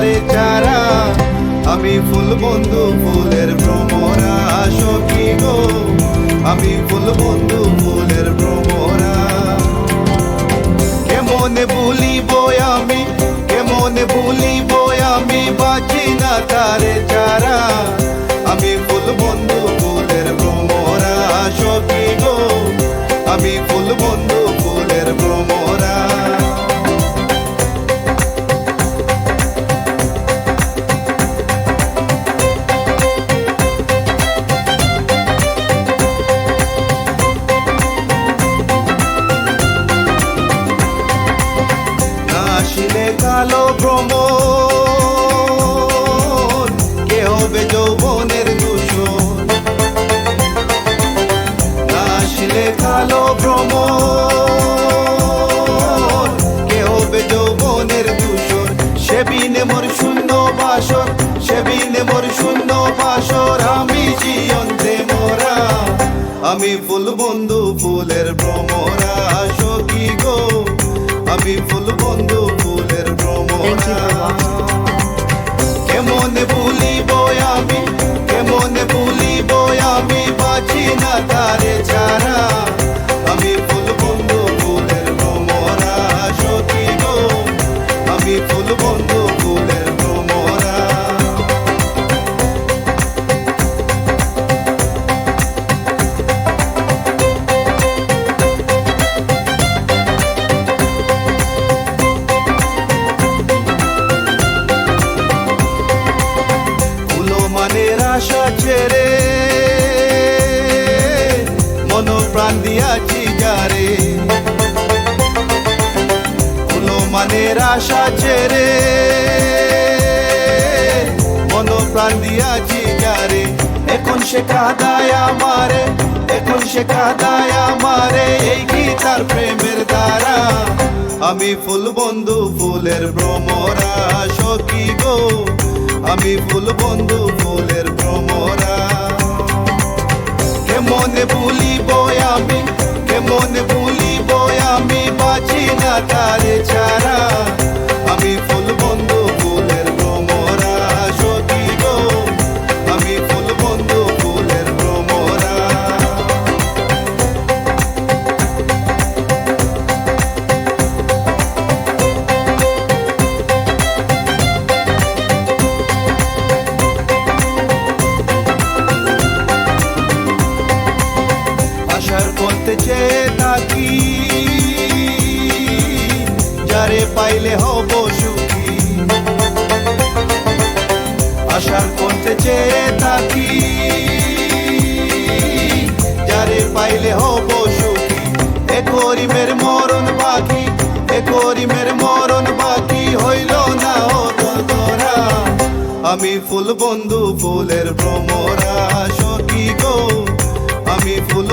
তারে চারা। আমি ফুল বন্ধু ফুলের ভ্রমরা সখী গো, আমি ফুল বন্ধু ফুলের ভ্রমরা। কেমনে ভুলিব আমি, কেমনে ভুলিব আমি, বাঁচি না তারে চারা। আমি ফুল বন্ধু ফুলের ভ্রমরা সখী গো, আমি ফুল বন্ধু ফুলের ভ্রমরা। আসিলে কালো ভ্রমণ, কে হবে যৌবনের দূষণ। আসিলে কালো ভ্রমণ, কে হবে যৌবনের দূষণ। সেবিনে মোর শূন্য বাসর, সেবিনে মোর শূন্য বাসর, আমি জীবন্তে মোরা। আমি ফুল বন্ধু ফুলের ভ্রমরা সখী গো, আমি ফুল বন্ধু ফুলের ভ্রমরা। কেমনে ভুলিব আমি, কেমনে ভুলিব আমি, বাঁচি না তারে ছাড়া। আমি ফুল বন্ধু ফুলের ভ্রমরা সখী গো, আমি ফুল বন্ধু ফুলের ভ্রমরা। আশা ছেড়ে মন প্রাণ দিয়াছি যারে, কোনো মানের আশা ছেড়ে মন প্রাণ দিয়াছি যারে। এখন সে কাঁদায় আমারে, এখন সে কাঁদায় আমারে, এই কি তার প্রেমের দ্বারা। আমি ফুল বন্ধু ফুলের ভ্রমরা সখী গো, আমি ফুল বন্ধু ফুলের ভ্রমরা। কেমনে ভুলিব আমি, কেমনে ভুলিব আমি, বাঁচি না তারে ছাড়া। আমি ফুল বন্ধু ফুলের ভ্রমরা সখী গো, আমি ফুল বন্ধু ফুলের ভ্রমরা। আশার পথে চেয়ে থাকি, যারে পাইলে হব সুখী। আশার পথে চেয়ে থাকি, যারে পাইলে হব সুখী। এ করিমের মরণ বাকি, এ করিমের মরণ বাকি, হইল না হতো তোরা। আমি ফুল বন্ধু ফুলের ভ্রমরা সখী গো, আমি ফুল